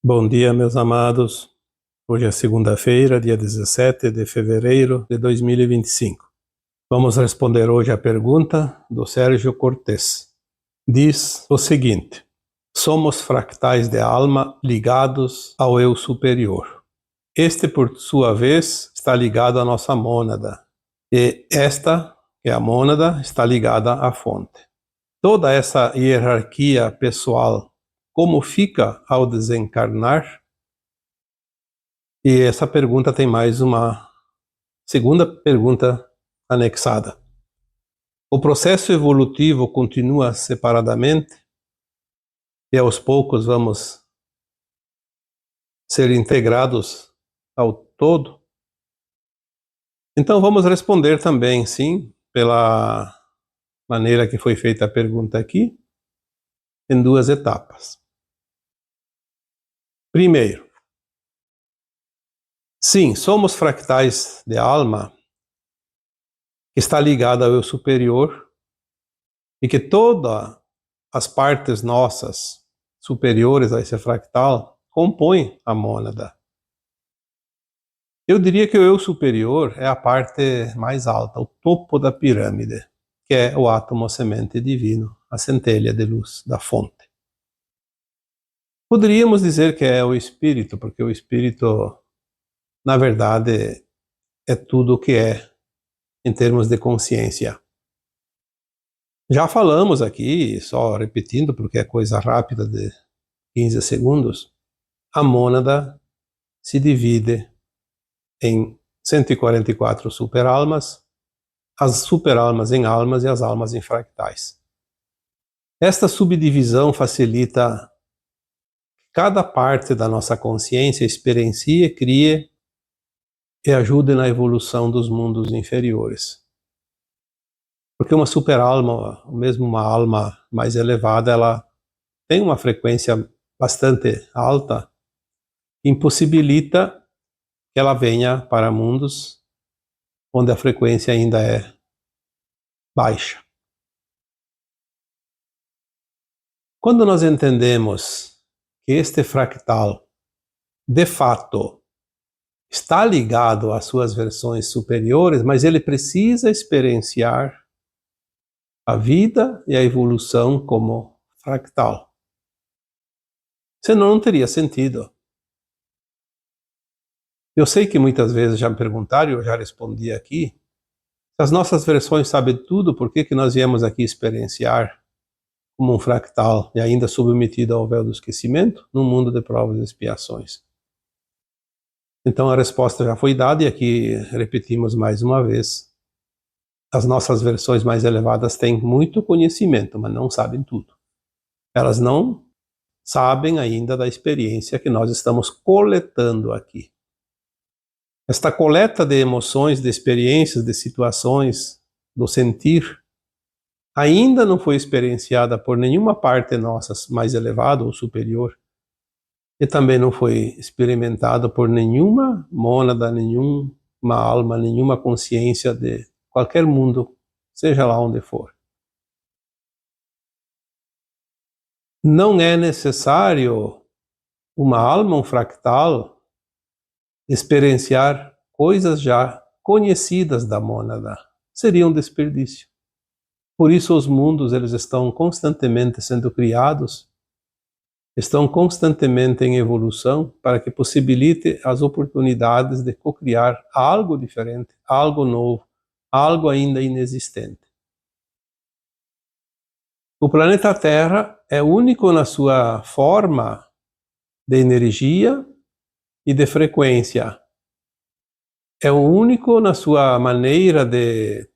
Bom dia, meus amados. Hoje é segunda-feira, dia 17 de fevereiro de 2025. Vamos responder hoje a pergunta do Sérgio Cortes. Diz o seguinte: somos fractais de alma ligados ao eu superior. Este, por sua vez, está ligado à nossa mônada. E esta, que é a mônada, está ligada à fonte. Toda essa hierarquia pessoal, como fica ao desencarnar? E essa pergunta tem mais uma segunda pergunta anexada. O processo evolutivo continua separadamente e aos poucos vamos ser integrados ao todo? Então vamos responder também sim, pela maneira que foi feita a pergunta aqui, em duas etapas. Primeiro, sim, somos fractais de alma que está ligada ao eu superior e que todas as partes nossas superiores a esse fractal compõem a mônada. Eu diria que o eu superior é a parte mais alta, o topo da pirâmide, que é o átomo semente divino, a centelha de luz da fonte. Poderíamos dizer que é o espírito, porque o espírito, na verdade, é tudo o que é em termos de consciência. Já falamos aqui, só repetindo, porque é coisa rápida de 15 segundos, a mônada se divide em 144 superalmas, as superalmas em almas e as almas em fractais. Esta subdivisão facilita que cada parte da nossa consciência experiencie, crie e ajude na evolução dos mundos inferiores. Porque uma superalma, ou mesmo uma alma mais elevada, ela tem uma frequência bastante alta, impossibilita que ela venha para mundos onde a frequência ainda é baixa. Quando nós entendemos que este fractal, de fato, está ligado às suas versões superiores, mas ele precisa experienciar a vida e a evolução como fractal. Senão não teria sentido. Eu sei que muitas vezes já me perguntaram, e eu já respondi aqui, se as nossas versões sabem tudo, por que nós viemos aqui experienciar como um fractal e ainda submetido ao véu do esquecimento, num mundo de provas e expiações? Então a resposta já foi dada e aqui repetimos mais uma vez. As nossas versões mais elevadas têm muito conhecimento, mas não sabem tudo. Elas não sabem ainda da experiência que nós estamos coletando aqui. Esta coleta de emoções, de experiências, de situações, do sentir, ainda não foi experienciada por nenhuma parte nossa mais elevada ou superior, e também não foi experimentado por nenhuma mônada, nenhuma alma, nenhuma consciência de qualquer mundo, seja lá onde for. Não é necessário uma alma, um fractal, experienciar coisas já conhecidas da mônada. Seria um desperdício. Por isso os mundos eles estão constantemente sendo criados, estão constantemente em evolução para que possibilite as oportunidades de cocriar algo diferente, algo novo, algo ainda inexistente. O planeta Terra é único na sua forma de energia e de frequência. É o único na sua maneira de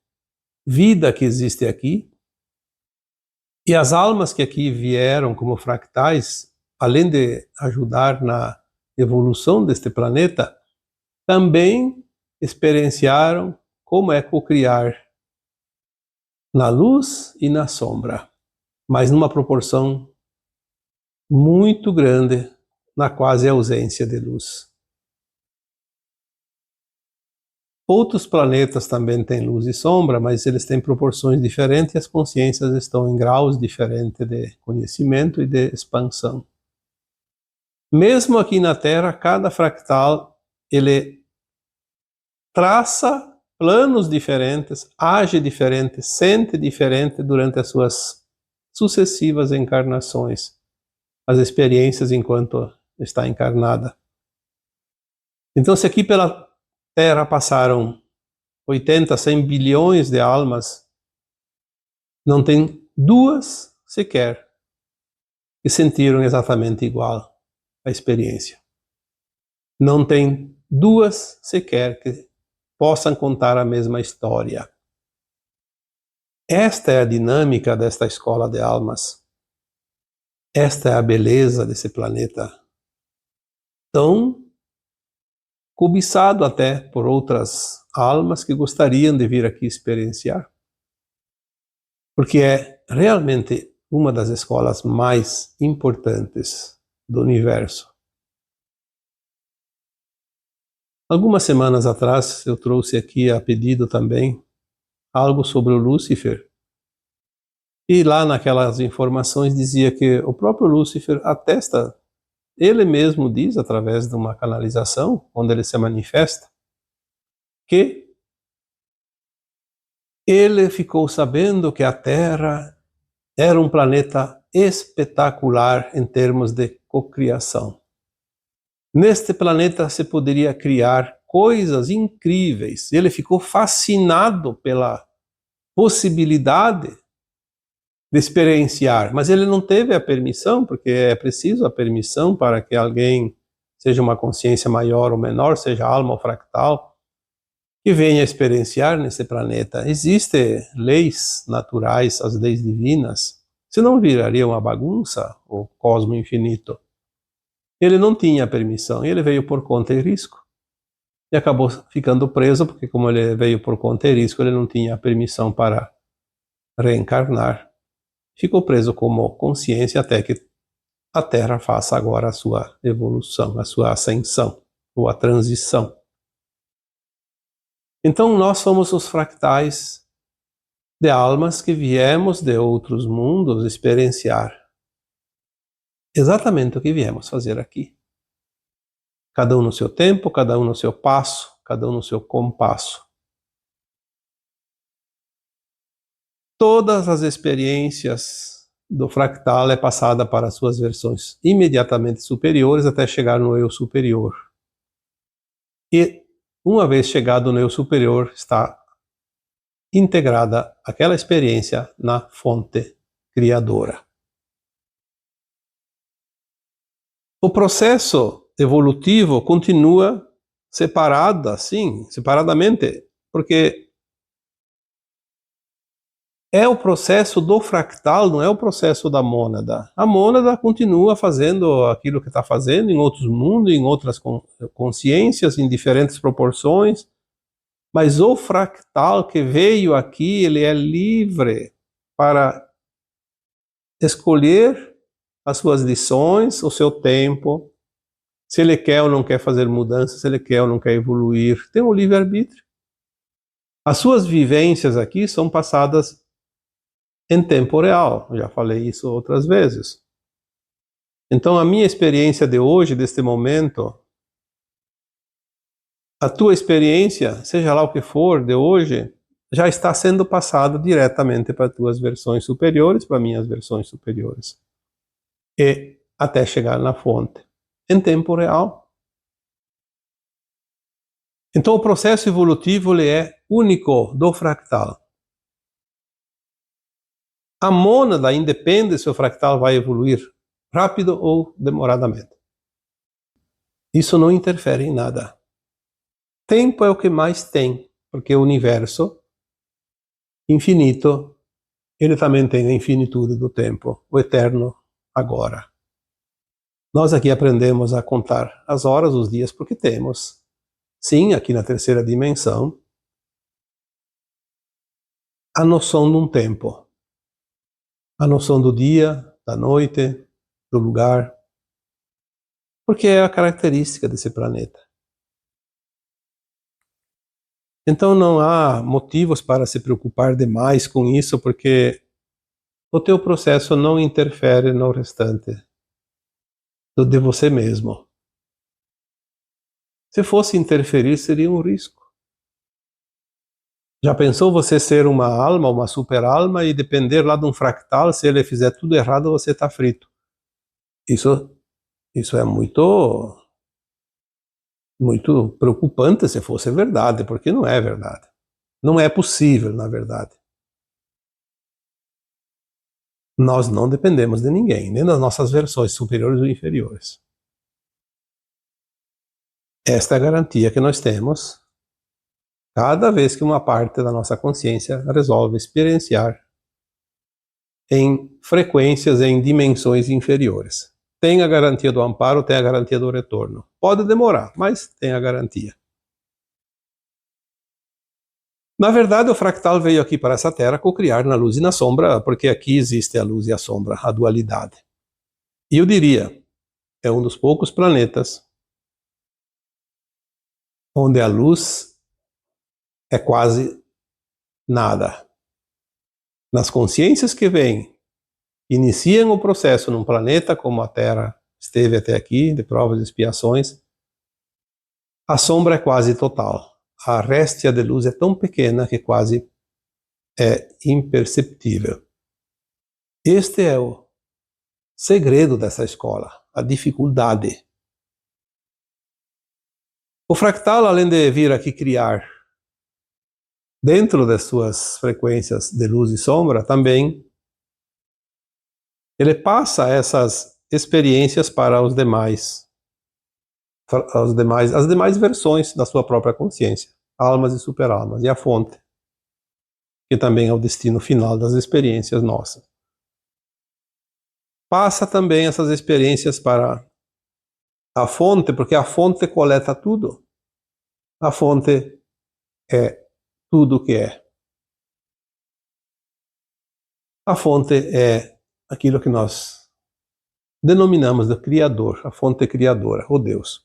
vida que existe aqui. E as almas que aqui vieram como fractais, além de ajudar na evolução deste planeta, também experienciaram como é cocriar na luz e na sombra, mas numa proporção muito grande, na quase ausência de luz. Outros planetas também têm luz e sombra, mas eles têm proporções diferentes e as consciências estão em graus diferentes de conhecimento e de expansão. Mesmo aqui na Terra, cada fractal, ele traça planos diferentes, age diferente, sente diferente durante as suas sucessivas encarnações, as experiências enquanto está encarnada. Então, se aqui pela Terra passaram 80, 100 bilhões de almas, não tem duas sequer que sentiram exatamente igual a experiência. Não tem duas sequer que possam contar a mesma história. Esta é a dinâmica desta escola de almas. Esta é a beleza desse planeta, tão cobiçado até por outras almas que gostariam de vir aqui experienciar. Porque é realmente uma das escolas mais importantes do universo. Algumas semanas atrás eu trouxe aqui a pedido também algo sobre o Lúcifer. E lá naquelas informações dizia que o próprio Lúcifer atesta, ele mesmo diz através de uma canalização, onde ele se manifesta, que ele ficou sabendo que a Terra era um planeta espetacular em termos de cocriação. Neste planeta se poderia criar coisas incríveis. Ele ficou fascinado pela possibilidade de experienciar, mas ele não teve a permissão, porque é preciso a permissão para que alguém, seja uma consciência maior ou menor, seja alma ou fractal, que venha experienciar nesse planeta. Existem leis naturais, as leis divinas, senão viraria uma bagunça o cosmo infinito. Ele não tinha permissão, e ele veio por conta e risco. E acabou ficando preso, porque como ele veio por conta e risco, ele não tinha permissão para reencarnar. Ficou preso como consciência até que a Terra faça agora a sua evolução, a sua ascensão, ou a transição. Então nós somos os fractais de almas que viemos de outros mundos experienciar exatamente o que viemos fazer aqui. Cada um no seu tempo, cada um no seu passo, cada um no seu compasso. Todas as experiências do fractal é passada para suas versões imediatamente superiores até chegar no eu superior. E uma vez chegado no eu superior, está integrada aquela experiência na fonte criadora. O processo evolutivo continua separado, assim, separadamente, porque é o processo do fractal, não é o processo da mônada. A mônada continua fazendo aquilo que está fazendo em outros mundos, em outras consciências, em diferentes proporções, mas o fractal que veio aqui, ele é livre para escolher as suas lições, o seu tempo, se ele quer ou não quer fazer mudanças, se ele quer ou não quer evoluir. Tem um livre-arbítrio. As suas vivências aqui são passadas em tempo real. Eu já falei isso outras vezes. Então a minha experiência de hoje, deste momento, a tua experiência, seja lá o que for, de hoje, já está sendo passado diretamente para tuas versões superiores, para minhas versões superiores. E até chegar na fonte, em tempo real. Então o processo evolutivo ele é único do fractal. A mônada independe se o fractal vai evoluir rápido ou demoradamente. Isso não interfere em nada. Tempo é o que mais tem, porque o universo infinito, ele também tem a infinitude do tempo, o eterno agora. Nós aqui aprendemos a contar as horas, os dias, porque temos, sim, aqui na terceira dimensão, a noção de um tempo. A noção do dia, da noite, do lugar, porque é a característica desse planeta. Então não há motivos para se preocupar demais com isso, porque o teu processo não interfere no restante. de você mesmo. Se fosse interferir, seria um risco. Já pensou você ser uma alma, uma super-alma, e depender lá de um fractal, se ele fizer tudo errado, você está frito. Isso é muito preocupante se fosse verdade, porque não é verdade. Não é possível, na verdade. Nós não dependemos de ninguém, nem das nossas versões superiores ou inferiores. Esta é a garantia que nós temos cada vez que uma parte da nossa consciência resolve experienciar em frequências, em dimensões inferiores. Tem a garantia do amparo, tem a garantia do retorno. Pode demorar, mas tem a garantia. Na verdade, o fractal veio aqui para essa Terra cocriar na luz e na sombra, porque aqui existe a luz e a sombra, a dualidade. E eu diria, é um dos poucos planetas onde a luz é quase nada. Nas consciências que vêm, iniciam o processo num planeta como a Terra esteve até aqui, de provas e expiações, a sombra é quase total. A réstia de luz é tão pequena que quase é imperceptível. Este é o segredo dessa escola, a dificuldade. O fractal, além de vir aqui criar dentro das suas frequências de luz e sombra, também ele passa essas experiências para os demais, as demais versões da sua própria consciência, almas e superalmas, e a fonte, que também é o destino final das experiências nossas. Passa também essas experiências para a fonte, porque a fonte coleta tudo. A fonte é tudo o que é. A fonte é aquilo que nós denominamos de Criador, a fonte criadora, o Deus.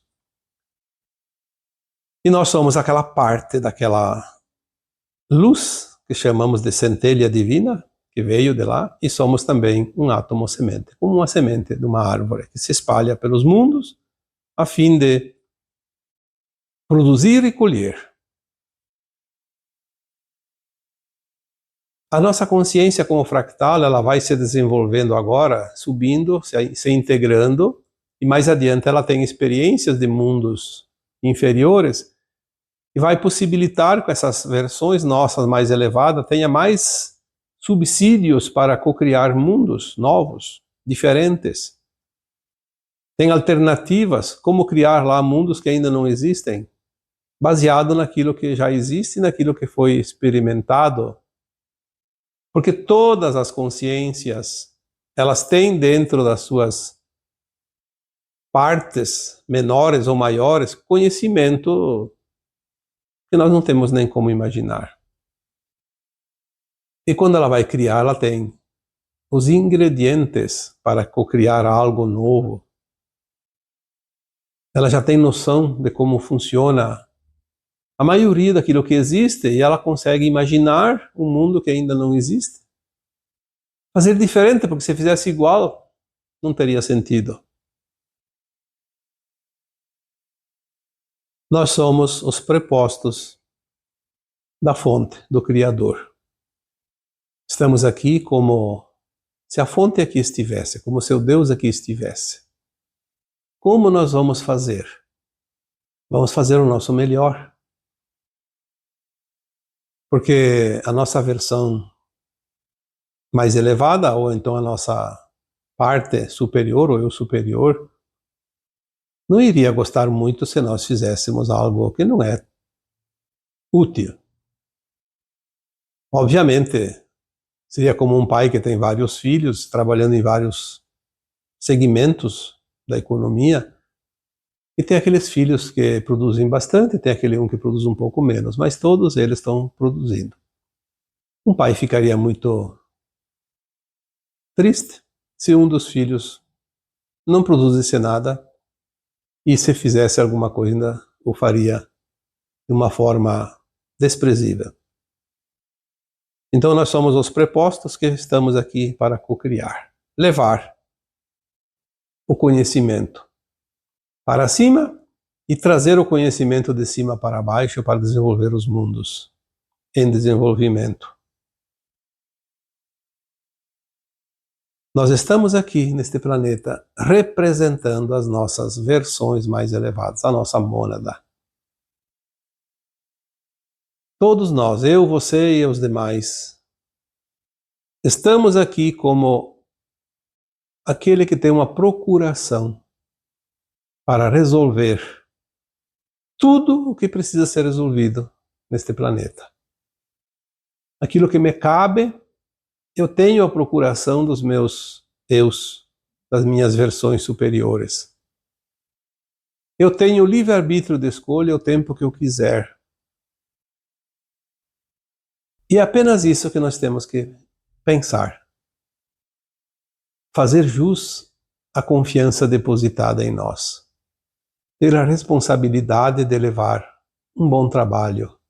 E nós somos aquela parte daquela luz que chamamos de centelha divina, que veio de lá, e somos também um átomo semente, como uma semente de uma árvore que se espalha pelos mundos a fim de produzir e colher. A nossa consciência como fractal, ela vai se desenvolvendo agora, subindo, se integrando, e mais adiante ela tem experiências de mundos inferiores e vai possibilitar com essas versões nossas mais elevadas, tenha mais subsídios para cocriar mundos novos, diferentes. Tem alternativas, como criar lá mundos que ainda não existem, baseado naquilo que já existe, naquilo que foi experimentado. Porque todas as consciências, elas têm dentro das suas partes menores ou maiores conhecimento que nós não temos nem como imaginar. E quando ela vai criar, ela tem os ingredientes para cocriar algo novo. Ela já tem noção de como funciona a maioria daquilo que existe e ela consegue imaginar um mundo que ainda não existe. Fazer diferente, porque se fizesse igual, não teria sentido. Nós somos os prepostos da fonte, do Criador. Estamos aqui como se a fonte aqui estivesse, como se o Deus aqui estivesse. Como nós vamos fazer? Vamos fazer o nosso melhor. Porque a nossa versão mais elevada, ou então a nossa parte superior, ou eu superior, não iria gostar muito se nós fizéssemos algo que não é útil. Obviamente, seria como um pai que tem vários filhos, trabalhando em vários segmentos da economia, e tem aqueles filhos que produzem bastante, tem aquele um que produz um pouco menos, mas todos eles estão produzindo. Um pai ficaria muito triste se um dos filhos não produzisse nada e se fizesse alguma coisa, o faria de uma forma desprezível. Então nós somos os prepostos que estamos aqui para cocriar, levar o conhecimento para cima e trazer o conhecimento de cima para baixo para desenvolver os mundos em desenvolvimento. Nós estamos aqui neste planeta representando as nossas versões mais elevadas, a nossa mônada. Todos nós, eu, você e os demais, estamos aqui como aquele que tem uma procuração para resolver tudo o que precisa ser resolvido neste planeta. Aquilo que me cabe, eu tenho a procuração dos meus eus, das minhas versões superiores. Eu tenho o livre-arbítrio de escolha o tempo que eu quiser. E é apenas isso que nós temos que pensar. Fazer jus à confiança depositada em nós. Ter a responsabilidade de levar um bom trabalho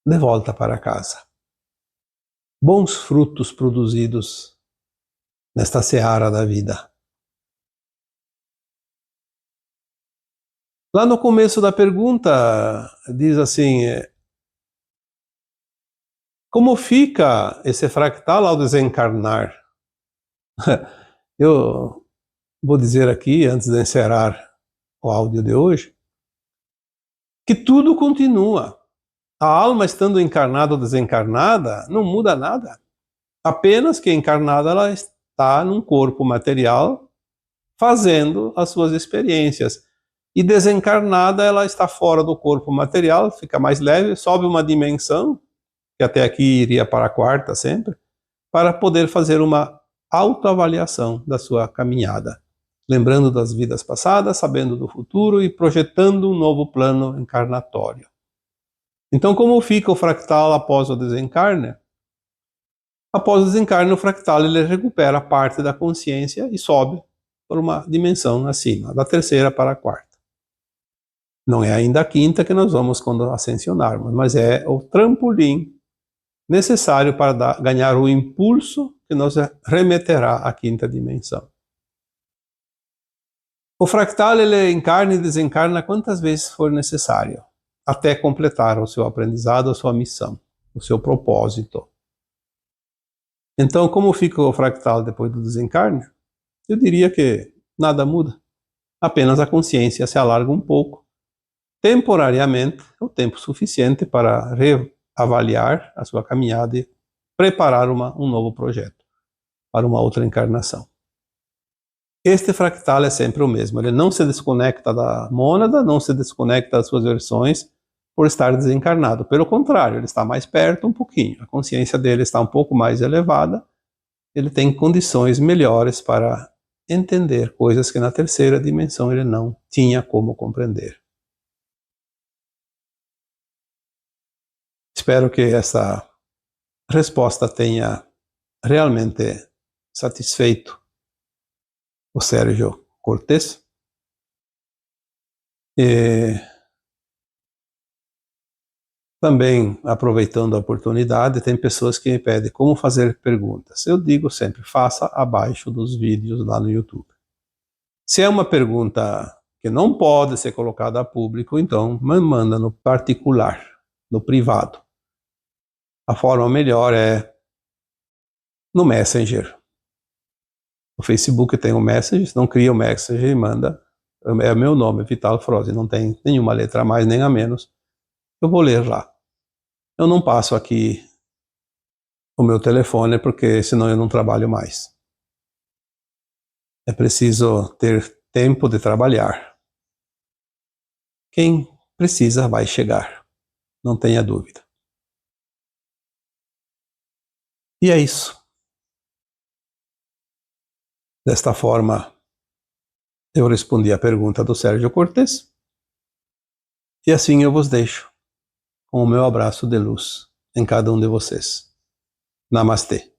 de volta para casa. Bons frutos produzidos nesta seara da vida. Lá no começo da pergunta, diz assim, como fica esse fractal ao desencarnar? Eu vou dizer aqui, antes de encerrar o áudio de hoje, que tudo continua. A alma estando encarnada ou desencarnada não muda nada. Apenas que encarnada ela está num corpo material fazendo as suas experiências. E desencarnada ela está fora do corpo material, fica mais leve, sobe uma dimensão, que até aqui iria para a quarta sempre, para poder fazer uma autoavaliação da sua caminhada. Lembrando das vidas passadas, sabendo do futuro e projetando um novo plano encarnatório. Então, como fica o fractal após o desencarne? Após o desencarne, o fractal ele recupera parte da consciência e sobe por uma dimensão acima, da terceira para a quarta. Não é ainda a quinta que nós vamos quando ascensionarmos, mas é o trampolim necessário para ganhar o impulso que nos remeterá à quinta dimensão. O fractal ele encarna e desencarna quantas vezes for necessário, até completar o seu aprendizado, a sua missão, o seu propósito. Então, como fica o fractal depois do desencarne? Eu diria que nada muda. Apenas a consciência se alarga um pouco, temporariamente, o tempo suficiente para reavaliar a sua caminhada e preparar um novo projeto para uma outra encarnação. Este fractal é sempre o mesmo, ele não se desconecta da mônada, não se desconecta das suas versões por estar desencarnado. Pelo contrário, ele está mais perto um pouquinho, a consciência dele está um pouco mais elevada, ele tem condições melhores para entender coisas que na terceira dimensão ele não tinha como compreender. Espero que essa resposta tenha realmente satisfeito o Sérgio Cortés. E também, aproveitando a oportunidade, tem pessoas que me pedem como fazer perguntas. Eu digo sempre, faça abaixo dos vídeos lá no YouTube. Se é uma pergunta que não pode ser colocada a público, então me manda no particular, no privado. A forma melhor é no Messenger. No Facebook tem o Messenger, não cria o Messenger e manda. É meu nome, Vital Froze, não tem nenhuma letra a mais nem a menos. Eu vou ler lá. Eu não passo aqui o meu telefone, porque senão eu não trabalho mais. É preciso ter tempo de trabalhar. Quem precisa vai chegar, não tenha dúvida. E é isso. Desta forma, eu respondi a pergunta do Sérgio Cortés. E assim eu vos deixo com o meu abraço de luz em cada um de vocês. Namastê.